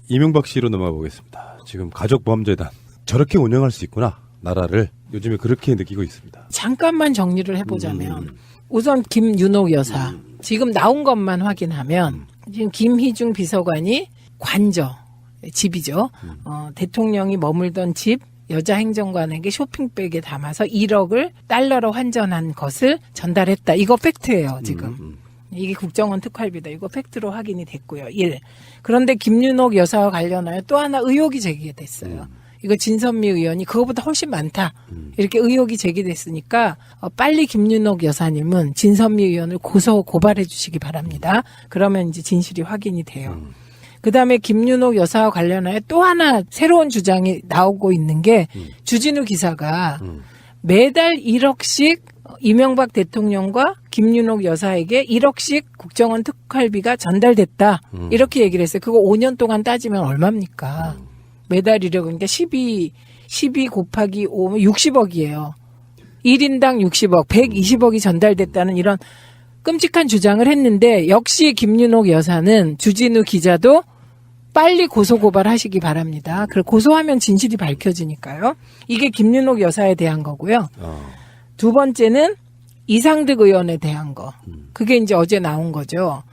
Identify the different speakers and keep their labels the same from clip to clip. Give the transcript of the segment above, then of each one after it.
Speaker 1: 이명박 씨로 넘어가 보겠습니다. 지금 가족보험재단 저렇게 운영할 수 있구나. 나라를 요즘에 그렇게 느끼고 있습니다.
Speaker 2: 잠깐만 정리를 해보자면 우선 김윤옥 여사 지금 나온 것만 확인하면 지금 김희중 비서관이 관저 집이죠. 대통령이 머물던 집 여자 행정관에게 쇼핑백에 담아서 1억을 달러로 환전한 것을 전달했다. 이거 팩트예요, 지금. 이게 국정원 특활비다. 이거 팩트로 확인이 됐고요. 1. 그런데 김윤옥 여사와 관련하여 또 하나 의혹이 제기됐어요. 이거 진선미 의원이 그거보다 훨씬 많다. 이렇게 의혹이 제기됐으니까 빨리 김윤옥 여사님은 진선미 의원을 고발해 주시기 바랍니다. 그러면 이제 진실이 확인이 돼요. 그다음에 김윤옥 여사와 관련하여 또 하나 새로운 주장이 나오고 있는 게 주진우 기사가 매달 1억씩 이명박 대통령과 김윤옥 여사에게 1억씩 국정원 특활비가 전달됐다. 이렇게 얘기를 했어요. 그거 5년 동안 따지면 얼마입니까? 매달 1억, 그러니까 12 곱하기 5면 60억이에요. 1인당 60억, 120억이 전달됐다는 이런 끔찍한 주장을 했는데 역시 김윤옥 여사는 주진우 기자도 빨리 고소고발하시기 바랍니다. 그걸 고소하면 진실이 밝혀지니까요. 이게 김윤옥 여사에 대한 거고요. 두 번째는 이상득 의원에 대한 거. 그게 이제 어제 나온 거죠.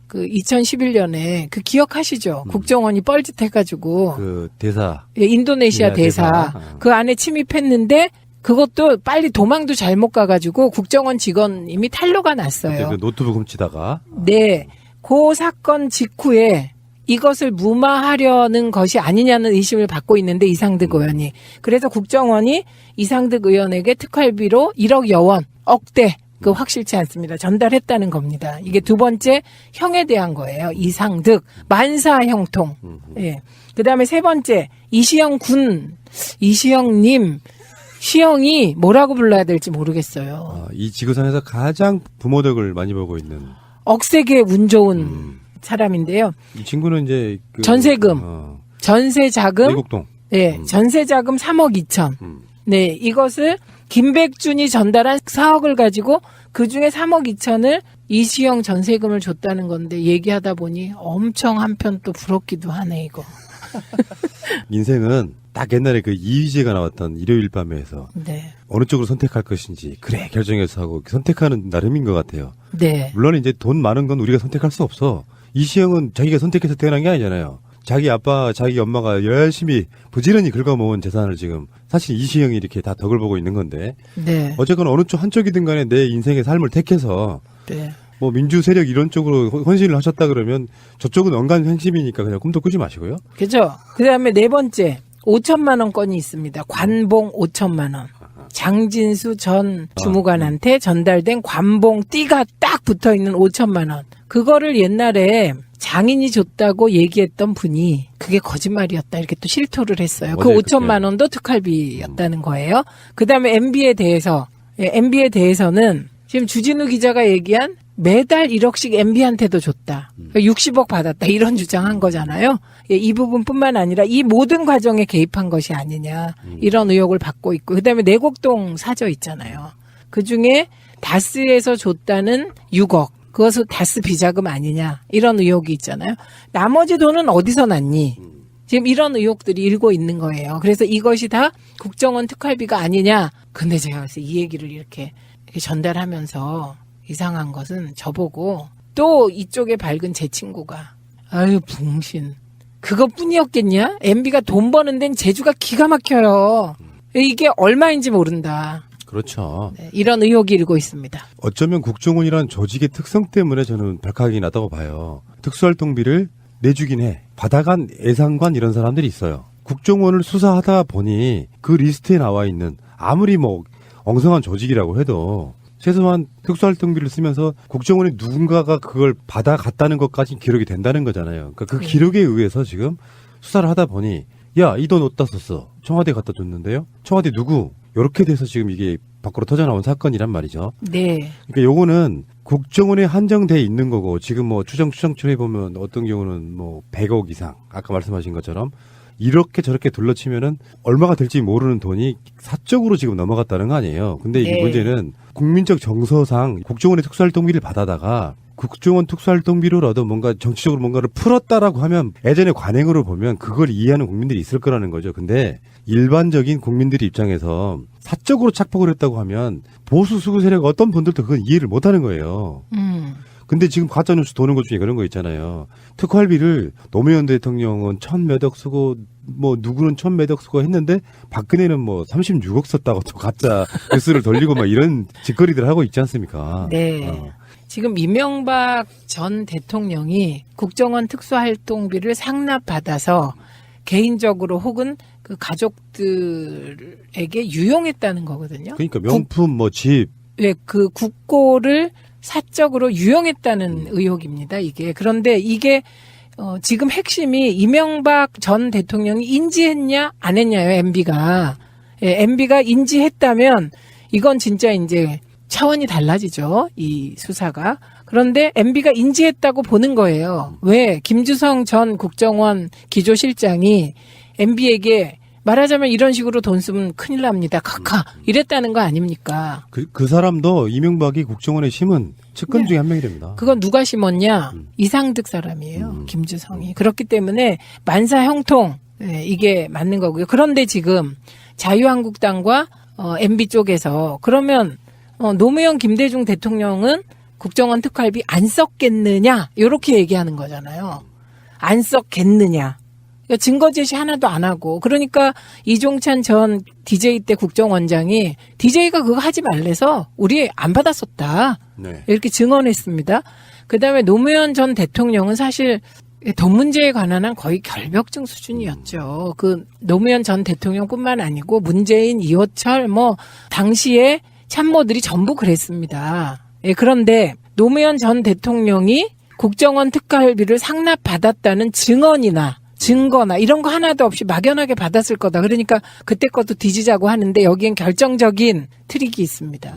Speaker 2: 그 2011년에 그 기억하시죠? 국정원이 뻘짓해가지고
Speaker 1: 그 대사,
Speaker 2: 예, 인도네시아 대사 그 안에 침입했는데 그것도 빨리 도망도 잘못 가가지고 국정원 직원 이미 탄로가 났어요.
Speaker 1: 그 노트북 훔치다가
Speaker 2: 네, 그 사건 직후에 이것을 무마하려는 것이 아니냐는 의심을 받고 있는데 이상득 의원이 그래서 국정원이 이상득 의원에게 특활비로 1억여 원 억대 그 확실치 않습니다. 전달했다는 겁니다. 이게 두 번째 형에 대한 거예요. 이상득 만사 형통. 예. 그다음에 세 번째 이시영 군 이시영님 시영이 뭐라고 불러야 될지 모르겠어요.
Speaker 1: 이 지구상에서 가장 부모 덕을 많이 보고 있는
Speaker 2: 억세게 운 좋은 사람인데요.
Speaker 1: 이 친구는 이제 그,
Speaker 2: 전세금, 전세 자금,
Speaker 1: 내곡동,
Speaker 2: 네, 전세 자금 3억 2천. 네, 이것을 김백준이 전달한 4억을 가지고 그 중에 3억 2천을 이시영 전세금을 줬다는 건데 얘기하다 보니 엄청 한편 또 부럽기도 하네 이거.
Speaker 1: 인생은 딱 옛날에 그 이휘재가 나왔던 일요일 밤에서
Speaker 2: 네,
Speaker 1: 어느 쪽으로 선택할 것인지 그래 결정해서 하고 선택하는 나름인 것 같아요.
Speaker 2: 네,
Speaker 1: 물론 이제 돈 많은 건 우리가 선택할 수 없어. 이시영은 자기가 선택해서 태어난 게 아니잖아요. 자기 아빠, 자기 엄마가 열심히 부지런히 긁어모은 재산을 지금 사실 이시영이 이렇게 다 덕을 보고 있는 건데
Speaker 2: 네,
Speaker 1: 어쨌거나 어느 쪽 한쪽이든 간에 내 인생의 삶을 택해서
Speaker 2: 네.
Speaker 1: 뭐 민주 세력 이런 쪽으로 헌신을 하셨다 그러면 저쪽은 언간 횡심이니까 그냥 꿈도 꾸지 마시고요.
Speaker 2: 그죠? 그 다음에 네 번째 5천만 원 건이 있습니다. 관봉 5천만 원. 장진수 전 주무관한테 전달된 관봉 띠가 딱 붙어 있는 5천만 원. 그거를 옛날에 장인이 줬다고 얘기했던 분이 그게 거짓말이었다 이렇게 또 실토를 했어요. 그 5천만 원도 특활비였다는 거예요. 그다음에 MB에 대해서 MB에 대해서는 지금 주진우 기자가 얘기한 매달 1억씩 MB한테도 줬다. 60억 받았다. 이런 주장한 거잖아요. 이 부분뿐만 아니라 이 모든 과정에 개입한 것이 아니냐. 이런 의혹을 받고 있고. 그다음에 내곡동 사저 있잖아요. 그중에 다스에서 줬다는 6억. 그것은 다스 비자금 아니냐. 이런 의혹이 있잖아요. 나머지 돈은 어디서 났니? 지금 이런 의혹들이 일고 있는 거예요. 그래서 이것이 다 국정원 특활비가 아니냐. 근데 제가 그래서 이 얘기를 이렇게 전달하면서 이상한 것은 저보고 또 이쪽에 밝은 제 친구가 아유 붕신 그것뿐이었겠냐? MB가 돈 버는 데는 재주가 기가 막혀요. 이게 얼마인지 모른다.
Speaker 1: 그렇죠.
Speaker 2: 네, 이런 의혹이 일고 있습니다.
Speaker 1: 어쩌면 국정원이라는 조직의 특성 때문에 저는 발칵이 나다고 봐요. 특수활동비를 내주긴 해. 받아간 예상관 이런 사람들이 있어요. 국정원을 수사하다 보니 그 리스트에 나와 있는 아무리 뭐 엉성한 조직이라고 해도 최소한 특수활동비를 쓰면서 국정원의 누군가가 그걸 받아갔다는 것까지 기록이 된다는 거잖아요. 그러니까 그 기록에 의해서 지금 수사를 하다 보니 야, 이 돈 어디다 썼어? 청와대 갖다 줬는데요? 청와대 누구? 이렇게 돼서 지금 이게 밖으로 터져나온 사건이란 말이죠.
Speaker 2: 네.
Speaker 1: 그러니까 요거는 국정원에 한정돼 있는 거고 지금 뭐 추정해 보면 어떤 경우는 뭐 100억 이상 아까 말씀하신 것처럼 이렇게 저렇게 둘러치면은 얼마가 될지 모르는 돈이 사적으로 지금 넘어갔다는 거 아니에요. 근데 이게
Speaker 2: 네.
Speaker 1: 문제는 국민적 정서상 국정원의 특수활동비를 받아다가 국정원 특수활동비로라도 뭔가 정치적으로 뭔가를 풀었다라고 하면 예전의 관행으로 보면 그걸 이해하는 국민들이 있을 거라는 거죠. 근데 일반적인 국민들 입장에서 사적으로 착복을 했다고 하면 보수 수구 세력 어떤 분들도 그건 이해를 못 하는 거예요. 근데 지금 가짜뉴스 도는 것 중에 그런 거 있잖아요. 특활비를 노무현 대통령은 1,000몇억 쓰고 뭐 누구는 1,000몇억 쓰고 했는데 박근혜는 뭐 36억 썼다고 또 가짜 뉴스를 돌리고 막 이런 짓거리들 하고 있지 않습니까?
Speaker 2: 네. 지금 이명박 전 대통령이 국정원 특수활동비를 상납받아서 개인적으로 혹은 그 가족들에게 유용했다는 거거든요.
Speaker 1: 그러니까 명품 뭐 집.
Speaker 2: 네, 그 국고를 사적으로 유용했다는 의혹입니다, 이게. 그런데 이게, 지금 핵심이 이명박 전 대통령이 인지했냐, 안 했냐요, MB가. 예, MB가 인지했다면, 이건 진짜 이제 차원이 달라지죠, 이 수사가. 그런데 MB가 인지했다고 보는 거예요. 왜? 김주성 전 국정원 기조실장이 MB에게 말하자면 이런 식으로 돈 쓰면 큰일 납니다. 카카. 이랬다는 거 아닙니까?
Speaker 1: 그 사람도 이명박이 국정원에 심은 측근 중에 한 명이 됩니다.
Speaker 2: 그건 누가 심었냐? 이상득 사람이에요. 김주성이. 그렇기 때문에 만사 형통. 네, 이게 맞는 거고요. 그런데 지금 자유한국당과 MB 쪽에서 그러면 노무현 김대중 대통령은 국정원 특활비 안 썼겠느냐? 이렇게 얘기하는 거잖아요. 안 썼겠느냐? 그러니까 증거 제시 하나도 안 하고 그러니까 이종찬 전 DJ 때 국정원장이 DJ가 그거 하지 말래서 우리 안 받았었다.
Speaker 1: 네.
Speaker 2: 이렇게 증언했습니다. 그다음에 노무현 전 대통령은 사실 돈 문제에 관한 한 거의 결벽증 수준이었죠. 그 노무현 전 대통령뿐만 아니고 문재인, 이호철 뭐 당시에 참모들이 전부 그랬습니다. 예, 그런데 노무현 전 대통령이 국정원 특활비를 상납받았다는 증거나 이런 거 하나도 없이 막연하게 받았을 거다. 그러니까 그때 것도 뒤지자고 하는데 여기엔 결정적인 트릭이 있습니다.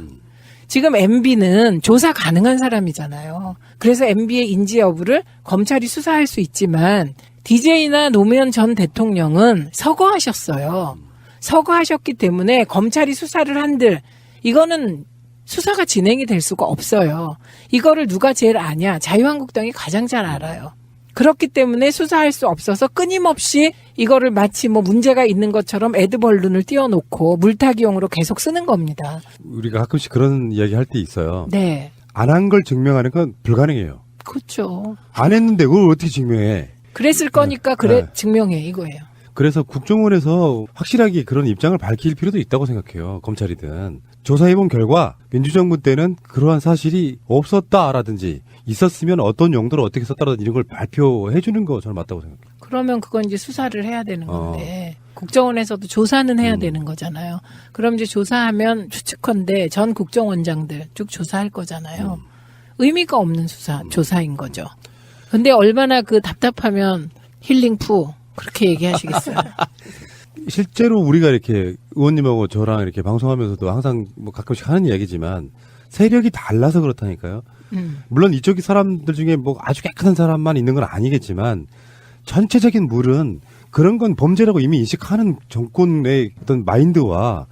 Speaker 2: 지금 MB는 조사 가능한 사람이잖아요. 그래서 MB의 인지 여부를 검찰이 수사할 수 있지만 DJ나 노무현 전 대통령은 서거하셨어요. 서거하셨기 때문에 검찰이 수사를 한들 이거는 수사가 진행이 될 수가 없어요. 이거를 누가 제일 아냐? 자유한국당이 가장 잘 알아요. 그렇기 때문에 수사할 수 없어서 끊임없이 이거를 마치 뭐 문제가 있는 것처럼 애드벌룬을 띄워놓고 물타기용으로 계속 쓰는 겁니다.
Speaker 1: 우리가 가끔씩 그런 이야기 할 때 있어요.
Speaker 2: 네.
Speaker 1: 안 한 걸 증명하는 건 불가능해요.
Speaker 2: 그렇죠.
Speaker 1: 안 했는데 그걸 어떻게 증명해?
Speaker 2: 그랬을 거니까 증명해 이거예요.
Speaker 1: 그래서 국정원에서 확실하게 그런 입장을 밝힐 필요도 있다고 생각해요. 검찰이든. 조사해본 결과 민주정부 때는 그러한 사실이 없었다라든지 있었으면 어떤 용도로 어떻게 썼다라든지 이런 걸 발표해 주는 거 저는 맞다고 생각해요.
Speaker 2: 그러면 그건 이제 수사를 해야 되는 건데 국정원에서도 조사는 해야 되는 거잖아요. 그럼 이제 조사하면 추측컨대 전 국정원장들 쭉 조사할 거잖아요. 의미가 없는 조사인 거죠. 근데 얼마나 그 답답하면 힐링푸 그렇게 얘기하시겠어요.
Speaker 1: 실제로 우리가 이렇게 의원님하고 저랑 이렇게 방송하면서도 항상 뭐 가끔씩 하는 이야기지만 세력이 달라서 그렇다니까요. 물론 이쪽 사람들 중에 뭐 아주 깨끗한 사람만 있는 건 아니겠지만 전체적인 물은 그런 건 범죄라고 이미 인식하는 정권의 어떤 마인드와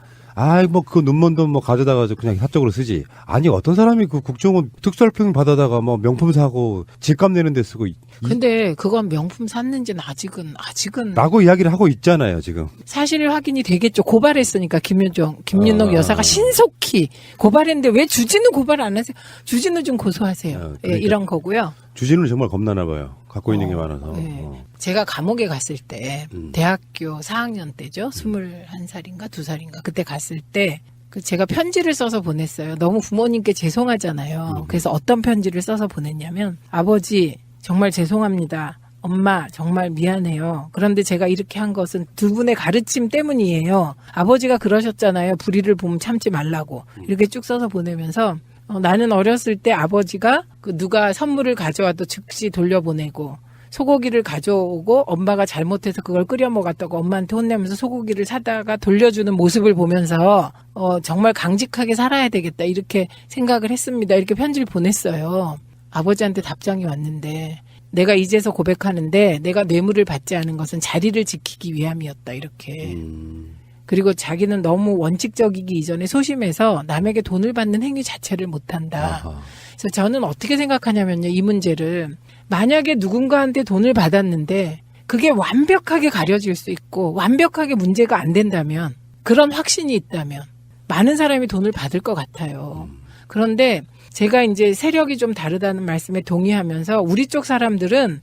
Speaker 1: 뭐 그 눈먼 돈 뭐 가져다가 그냥 사적으로 쓰지. 아니 어떤 사람이 그 국정원 특수활동 받아다가 뭐 명품 사고 집값 내는 데 쓰고.
Speaker 2: 근데 그건 명품 샀는지는 아직은.
Speaker 1: 라고 이야기를 하고 있잖아요 지금.
Speaker 2: 사실 확인이 되겠죠. 고발했으니까 김윤옥 여사가 신속히 고발했는데 왜 주진우 고발 안 하세요? 주진우 좀 고소하세요.
Speaker 1: 그러니까
Speaker 2: 예, 이런 거고요.
Speaker 1: 주진우는 정말 겁나나 봐요. 갖고 있는 게 많아서.
Speaker 2: 네. 제가 감옥에 갔을 때 대학교 4학년 때죠. 21살인가 2살인가 그때 갔을 때 제가 편지를 써서 보냈어요. 너무 부모님께 죄송하잖아요. 그래서 어떤 편지를 써서 보냈냐면 아버지 정말 죄송합니다. 엄마 정말 미안해요. 그런데 제가 이렇게 한 것은 두 분의 가르침 때문이에요. 아버지가 그러셨잖아요. 불의를 보면 참지 말라고. 이렇게 쭉 써서 보내면서 나는 어렸을 때 아버지가 누가 선물을 가져와도 즉시 돌려보내고 소고기를 가져오고 엄마가 잘못해서 그걸 끓여 먹었다고 엄마한테 혼내면서 소고기를 사다가 돌려주는 모습을 보면서 정말 강직하게 살아야 되겠다 이렇게 생각을 했습니다. 이렇게 편지를 보냈어요. 아버지한테 답장이 왔는데 내가 이제서 고백하는데 내가 뇌물을 받지 않은 것은 자리를 지키기 위함이었다 이렇게. 그리고 자기는 너무 원칙적이기 이전에 소심해서 남에게 돈을 받는 행위 자체를 못한다.
Speaker 1: 아하.
Speaker 2: 그래서 저는 어떻게 생각하냐면요. 이 문제를 만약에 누군가한테 돈을 받았는데 그게 완벽하게 가려질 수 있고 완벽하게 문제가 안 된다면 그런 확신이 있다면 많은 사람이 돈을 받을 것 같아요. 그런데 제가 이제 세력이 좀 다르다는 말씀에 동의하면서 우리 쪽 사람들은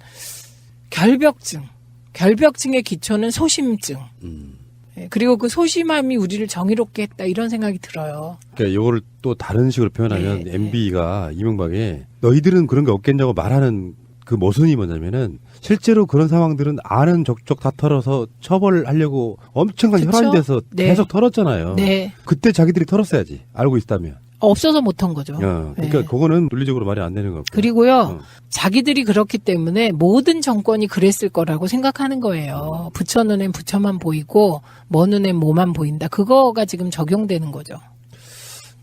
Speaker 2: 결벽증의 기초는 소심증. 그리고 그 소심함이 우리를 정의롭게 했다 이런 생각이 들어요.
Speaker 1: 그러니까 이거를 또 다른 식으로 표현하면
Speaker 2: 네,
Speaker 1: MB가 이명박에 너희들은 그런 게 없겠냐고 말하는 그 모순이 뭐냐면은 실제로 그런 상황들은 아는 족족 다 털어서 처벌하려고 엄청난
Speaker 2: 그쵸?
Speaker 1: 혈안이 돼서
Speaker 2: 네.
Speaker 1: 계속 털었잖아요.
Speaker 2: 네.
Speaker 1: 그때 자기들이 털었어야지. 알고 있다면.
Speaker 2: 없어서 못한 거죠.
Speaker 1: 그러니까
Speaker 2: 네.
Speaker 1: 그거는 논리적으로 말이 안 되는 거고.
Speaker 2: 그리고요, 자기들이 그렇기 때문에 모든 정권이 그랬을 거라고 생각하는 거예요. 부처 눈엔 부처만 보이고, 뭐 눈엔 뭐만 보인다. 그거가 지금 적용되는 거죠.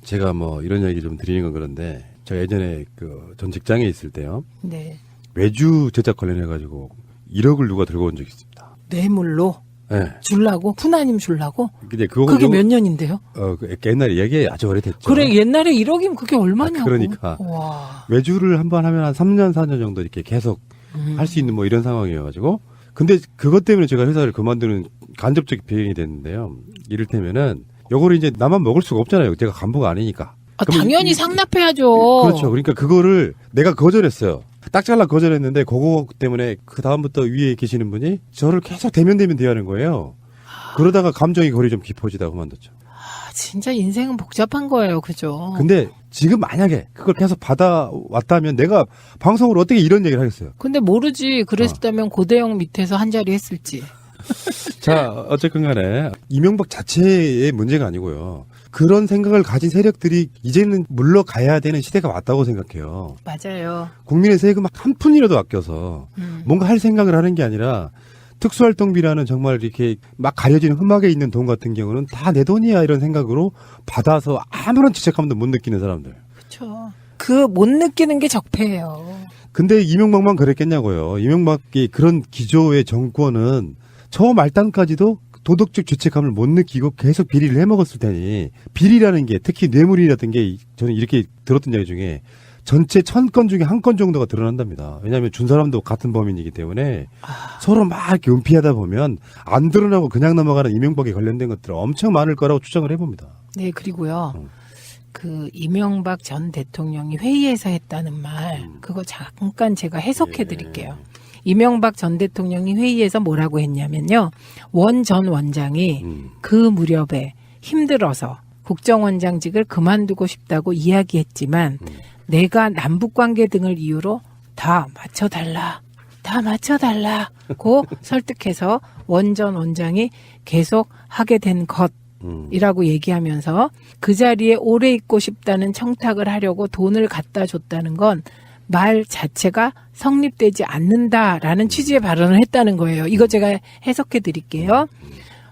Speaker 1: 제가 뭐 이런 얘기 좀 드리는 건 그런데 제가 예전에 그 전 직장에 있을 때요.
Speaker 2: 네.
Speaker 1: 외주 제작 관련해가지고 1억을 누가 들고 온 적이 있습니다.
Speaker 2: 뇌물로
Speaker 1: 네.
Speaker 2: 줄라고? 푸나님 줄라고?
Speaker 1: 근데 그거
Speaker 2: 그게 몇 년인데요?
Speaker 1: 그 옛날에 이야기 아주 오래됐죠.
Speaker 2: 그래, 옛날에 1억이면 그게 얼마냐고.
Speaker 1: 아, 그러니까.
Speaker 2: 와.
Speaker 1: 외주를 한 번 하면 한 3년, 4년 정도 이렇게 계속 할 수 있는 뭐 이런 상황이어가지고. 근데 그것 때문에 제가 회사를 그만두는 간접적 배경이 됐는데요. 이를테면은 요거를 이제 나만 먹을 수가 없잖아요. 제가 간부가 아니니까.
Speaker 2: 아,
Speaker 1: 그러면
Speaker 2: 당연히
Speaker 1: 이-
Speaker 2: 상납해야죠.
Speaker 1: 그렇죠. 그러니까 그거를 내가 거절했어요. 딱 잘라 거절했는데 그거 때문에 그 다음부터 위에 계시는 분이 저를 계속 대면대면 대하는 거예요. 그러다가 감정이 거리 좀 깊어지다 그만뒀죠.
Speaker 2: 아, 진짜 인생은 복잡한 거예요. 그죠?
Speaker 1: 근데 지금 만약에 그걸 계속 받아왔다면 내가 방송으로 어떻게 이런 얘기를 하겠어요.
Speaker 2: 근데 모르지. 그랬다면 고대영 밑에서 한 자리 했을지.
Speaker 1: 자, 어쨌건 간에 이명박 자체의 문제가 아니고요. 그런 생각을 가진 세력들이 이제는 물러가야 되는 시대가 왔다고 생각해요.
Speaker 2: 맞아요.
Speaker 1: 국민의 세금 한 푼이라도 아껴서 뭔가 할 생각을 하는 게 아니라 특수활동비라는 정말 이렇게 막 가려지는 흠막에 있는 돈 같은 경우는 다 내 돈이야 이런 생각으로 받아서 아무런 죄책감도 못 느끼는 사람들.
Speaker 2: 그렇죠. 그 못 느끼는 게 적폐예요.
Speaker 1: 근데 이명박만 그랬겠냐고요. 이명박이 그런 기조의 정권은 처음 말단까지도 도덕적 죄책감을 못 느끼고 계속 비리를 해먹었을 테니 비리라는 게 특히 뇌물이라든 게 저는 이렇게 들었던 얘기 중에 전체 1000건 중에 한 건 정도가 드러난답니다. 왜냐하면 준 사람도 같은 범인이기 때문에 서로 막 이렇게 은피하다 보면 안 드러나고 그냥 넘어가는 이명박에 관련된 것들 엄청 많을 거라고 추정을 해봅니다.
Speaker 2: 네, 그리고요. 그 이명박 전 대통령이 회의에서 했다는 말, 그거 잠깐 제가 해석해 드릴게요. 이명박 전 대통령이 회의에서 뭐라고 했냐면요. 원 전 원장이 그 무렵에 힘들어서 국정원장직을 그만두고 싶다고 이야기했지만 내가 남북관계 등을 이유로 다 맞춰달라고 설득해서 원 전 원장이 계속 하게 된 것이라고 얘기하면서 그 자리에 오래 있고 싶다는 청탁을 하려고 돈을 갖다 줬다는 건 말 자체가 성립되지 않는다라는 취지의 발언을 했다는 거예요. 이거 제가 해석해 드릴게요.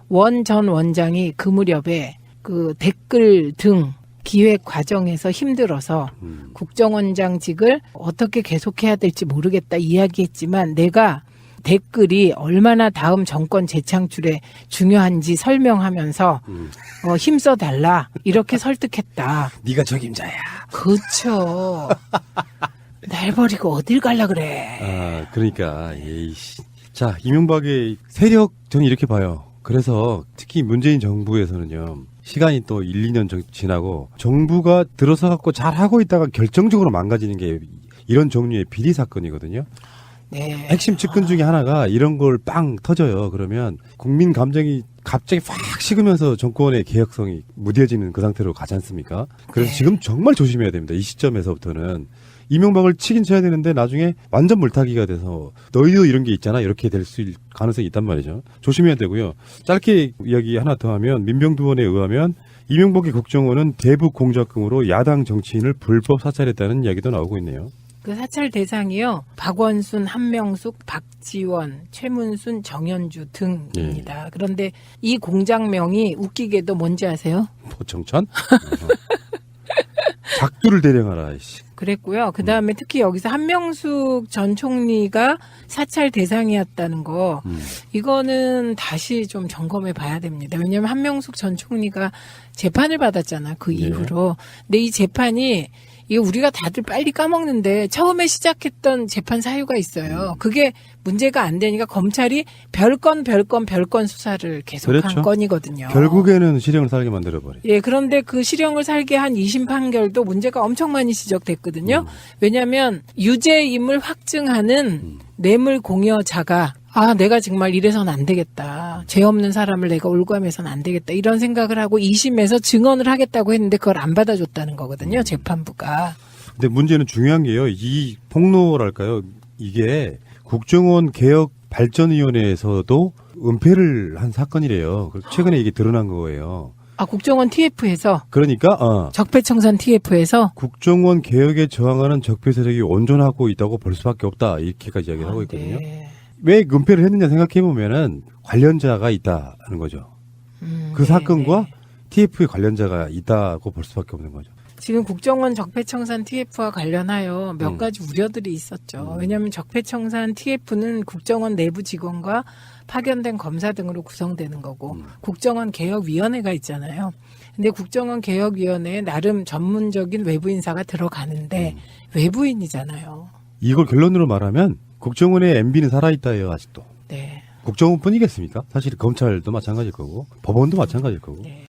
Speaker 2: 원 전 원장이 그 무렵에 그 댓글 등 기획 과정에서 힘들어서 국정원장직을 어떻게 계속해야 될지 모르겠다 이야기했지만 내가 댓글이 얼마나 다음 정권 재창출에 중요한지 설명하면서 힘써달라 이렇게 설득했다.
Speaker 1: 네가 적임자야.
Speaker 2: 그렇죠. 날 버리고 어딜 갈라 그래.
Speaker 1: 아, 그러니까 에이씨. 자, 이명박의 세력 저는 이렇게 봐요. 그래서 특히 문재인 정부에서는요. 시간이 또 1, 2년 지나고 정부가 들어서 갖고 잘 하고 있다가 결정적으로 망가지는 게 이런 종류의 비리 사건이거든요.
Speaker 2: 네.
Speaker 1: 핵심 측근 중에 하나가 이런 걸 빵 터져요. 그러면 국민 감정이 갑자기 확 식으면서 정권의 개혁성이 무뎌지는 그 상태로 가지 않습니까? 그래서
Speaker 2: 네.
Speaker 1: 지금 정말 조심해야 됩니다. 이 시점에서부터는. 이명박을 치긴 쳐야 되는데 나중에 완전 물타기가 돼서 너희도 이런 게 있잖아 이렇게 될 수 가능성이 있단 말이죠. 조심해야 되고요. 짧게 이야기 하나 더 하면 민병두원에 의하면 이명박의 국정원은 대북 공작금으로 야당 정치인을 불법 사찰했다는 이야기도 나오고 있네요.
Speaker 2: 그 사찰 대상이요. 박원순, 한명숙, 박지원, 최문순, 정현주 등입니다. 그런데 이 공장명이 웃기게도 뭔지 아세요?
Speaker 1: 포청천? 북두를 대령하라. 씨.
Speaker 2: 그랬고요. 그 다음에 특히 여기서 한명숙 전 총리가 사찰 대상이었다는 거, 이거는 다시 좀 점검해 봐야 됩니다. 왜냐하면 한명숙 전 총리가 재판을 받았잖아, 그
Speaker 1: 네.
Speaker 2: 이후로. 근데 이 재판이, 이게 우리가 다들 빨리 까먹는데 처음에 시작했던 재판 사유가 있어요. 그게 문제가 안 되니까 검찰이 별건 수사를 계속한
Speaker 1: 그렇죠.
Speaker 2: 건이거든요.
Speaker 1: 결국에는 실형을 살게 만들어버려.
Speaker 2: 예, 그런데 그 실형을 살게 한 2심 판결도 문제가 엄청 많이 지적됐거든요. 왜냐하면 유죄임을 확증하는 뇌물 공여자가 내가 정말 이래서는 안 되겠다. 죄 없는 사람을 내가 올감해서는 안 되겠다. 이런 생각을 하고 2심에서 증언을 하겠다고 했는데 그걸 안 받아줬다는 거거든요. 재판부가.
Speaker 1: 근데 문제는 중요한 게요. 이 폭로랄까요? 이게 국정원 개혁 발전위원회에서도 은폐를 한 사건이래요. 그래서 최근에 이게 드러난 거예요.
Speaker 2: 국정원 TF에서
Speaker 1: 그러니까
Speaker 2: 적폐청산 TF에서
Speaker 1: 국정원 개혁에 저항하는 적폐 세력이 온전하고 있다고 볼 수밖에 없다. 이렇게까지 이야기를 하고 있거든요.
Speaker 2: 네.
Speaker 1: 왜 은폐를 했느냐 생각해 보면은 관련자가 있다는 거죠. 그
Speaker 2: 네,
Speaker 1: 사건과
Speaker 2: 네.
Speaker 1: TF의 관련자가 있다고 볼 수밖에 없는 거죠.
Speaker 2: 지금 국정원 적폐청산 TF와 관련하여 몇 가지 우려들이 있었죠. 왜냐하면 적폐청산 TF는 국정원 내부 직원과 파견된 검사 등으로 구성되는 거고 국정원 개혁위원회가 있잖아요. 근데 국정원 개혁위원회에 나름 전문적인 외부 인사가 들어가는데 외부인이잖아요.
Speaker 1: 이걸 결론으로 말하면 국정원의 MB는 살아있다예요, 아직도.
Speaker 2: 네.
Speaker 1: 국정원뿐이겠습니까? 사실 검찰도 마찬가지일 거고 법원도 마찬가지일 거고.
Speaker 2: 네.